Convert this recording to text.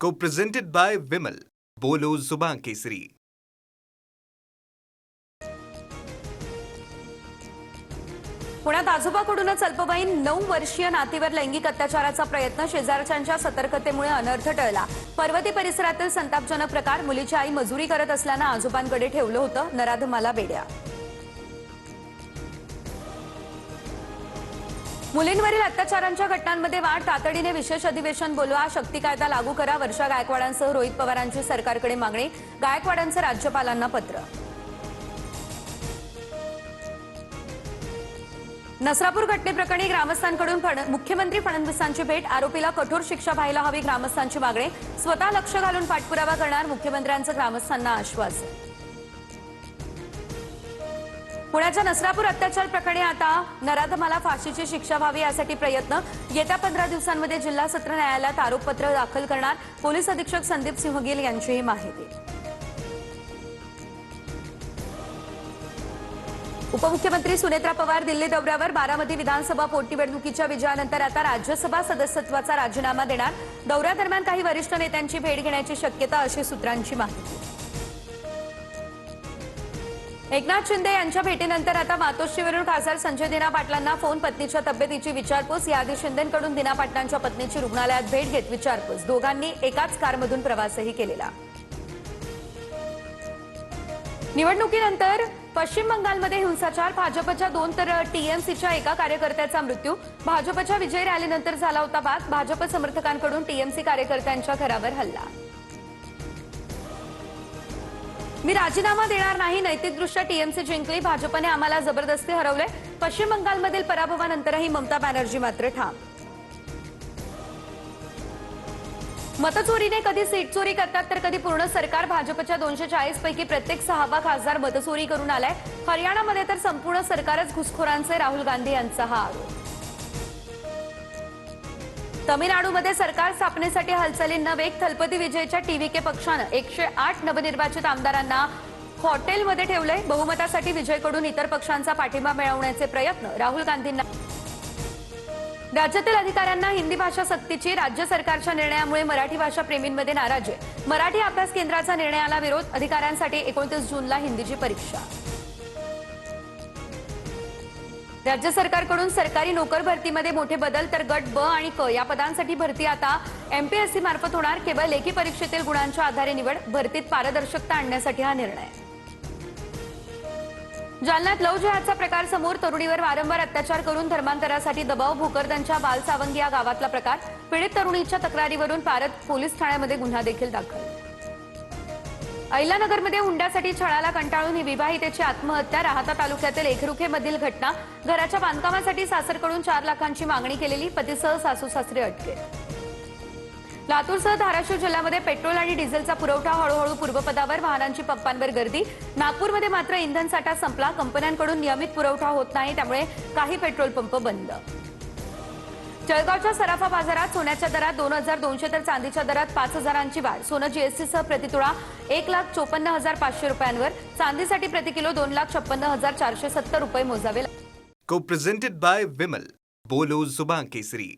Co-presented by Vimal. बोलो जुबान केसरी. पुण्यात आजोबाकडूनच अल्पवयीन 9 वर्षीय नातीवर लैंगिक अत्याचाराचा प्रयत्न. शेजारच्यांच्या सतर्कतेमुळे अनर्थ टळला. पर्वती परिसरातील संतापजनक प्रकार. मुलीची आई मजुरी करत असल्याने आजोबांकडे ठेवलं होतं. नराधमाला बेड्या. मुलींवरील अत्याचारांच्या घटनांमध्ये वाढ. तातडीने विशेष अधिवेशन बोलवा. शक्ती कायदा लागू करा. वर्षा गायकवाडांसह रोहित पवारांची सरकारकडे मागणी. गायकवाडांचं राज्यपालांना पत्र. नसरापूर घटनेप्रकरणी ग्रामस्थांकडून मुख्यमंत्री फडणवीसांची भेट. आरोपीला कठोर शिक्षा व्हायला हवी ग्रामस्थांची मागणी. स्वतः लक्ष घालून पाठपुरावा करणार मुख्यमंत्र्यांचं ग्रामस्थांना आश्वासन. पुण्याच्या नसरापूर अत्याचार प्रकरणी आता नराधमाला फाशीची शिक्षा व्हावी यासाठी प्रयत्न. येत्या 15 दिवसांमध्ये जिल्हा सत्र न्यायालयात आरोपपत्र दाखल करणार. पोलीस अधीक्षक संदीप सिंह गिल यांची ही माहिती. उपमुख्यमंत्री सुनेत्रा पवार दिल्ली दौऱ्यावर. बारामती विधानसभा पोटनिवडणुकीच्या विजयानंतर आता राज्यसभा सदस्यत्वाचा राजीनामा देणार. दौऱ्यादरम्यान काही वरिष्ठ नेत्यांची भेट घेण्याची शक्यता, अशी सूत्रांची माहिती. एकनाथ शिंदे यांच्या भेटीनंतर आता मातोश्रीवरून खासदार संजय दिना पाटलांना फोन. पत्नीच्या तब्येतीची विचारपूस. याआधी शिंदेंकडून दिना पाटलांच्या पत्नीची रुग्णालयात भेट घेत विचारपूस. दोघांनी एकाच कारमधून प्रवासही केलेला. निवडणुकीनंतर पश्चिम बंगालमध्ये हिंसाचार. भाजपच्या 2 तर टीएमसीच्या एका कार्यकर्त्याचा मृत्यू. भाजपच्या विजय रॅलीनंतर झाला होता वाद. भाजप समर्थकांकडून टीएमसी कार्यकर्त्यांच्या घरावर हल्ला. मी राजीनामा देणार नाही. नैतिकदृष्ट्या टीएमसी जिंकली. भाजपने आम्हाला जबरदस्ती हरवले. पश्चिम बंगालमधील पराभवानंतरही ममता बॅनर्जी मात्र ठाम. मतचोरीने कधी सीट चोरी करतात तर कधी पूर्ण सरकार. भाजपच्या 240 पैकी प्रत्येक 6वा खासदार मतचोरी करून आलाय. हरियाणामध्ये तर संपूर्ण सरकारच घुसखोरांचे. राहुल गांधी यांचा हा आरोप. तमिळनाडूमध्ये सरकार स्थापनेसाठी हालचालींना वेग. थलपती विजयच्या टीव्हीके पक्षानं 108 नवनिर्वाचित आमदारांना हॉटेलमध्ये ठेवलंय. बहुमतासाठी विजयकडून इतर पक्षांचा पाठिंबा मिळवण्याचे प्रयत्न. राहुल गांधींना. राज्यातील अधिकाऱ्यांना हिंदी भाषा सक्तीची. राज्य सरकारच्या निर्णयामुळे मराठी भाषा प्रेमींमध्ये नाराजी. मराठी अभ्यास केंद्राचा निर्णयाला विरोध. अधिकाऱ्यांसाठी 29 जूनला हिंदीची परीक्षा. राज्य सरकारकडून सरकारी नोकर भरतीमध्ये मोठे बदल. तर गट ब आणि क या पदांसाठी भरती आता एमपीएससी मार्फत होणार. केवळ लेखी परीक्षेतील गुणांच्या आधारे निवड. भरतीत पारदर्शकता आणण्यासाठी हा निर्णय. जालन्यात लव्ह जिहादचा प्रकार समोर. तरुणीवर वारंवार अत्याचार करून धर्मांतरासाठी दबाव. भोकरदनच्या बालसावंगी या गावातला प्रकार. पीडित तरुणीच्या तक्रारीवरून पारत पोलीस ठाण्यामध्ये गुन्हा देखील दाखल. अहिल्यानगरमध्ये हुंड्यासाठी छळाला कंटाळून ही विवाहितेची आत्महत्या. राहाता तालुक्यातील एकरुखेमधील घटना. घराच्या बांधकामासाठी सासरकडून 4 लाखांची मागणी केलेली. पतीसह सासू सासरे अटकेत. लातूरसह धाराशिव जिल्ह्यामध्ये पेट्रोल आणि डिझेलचा पुरवठा हळूहळू पूर्वपदावर. वाहनांची पंपांवर गर्दी. नागपूरमध्ये मात्र इंधन साठा संपला. कंपन्यांकडून नियमित पुरवठा होत नाही, त्यामुळे काही पेट्रोल पंप बंद. जळगावच्या सराफा बाजारात सोन्याच्या दरात 2,200 तर चांदीच्या दरात 5,000ची वाढ. सोनं जीएसटीसह प्रतितोळा 1,54,500 रुपयांवर. चांदीसाठी प्रतिकिलो 2,56,470 रुपये मोजावे. Co-presented by Vimal. बोलो जुबान केसरी.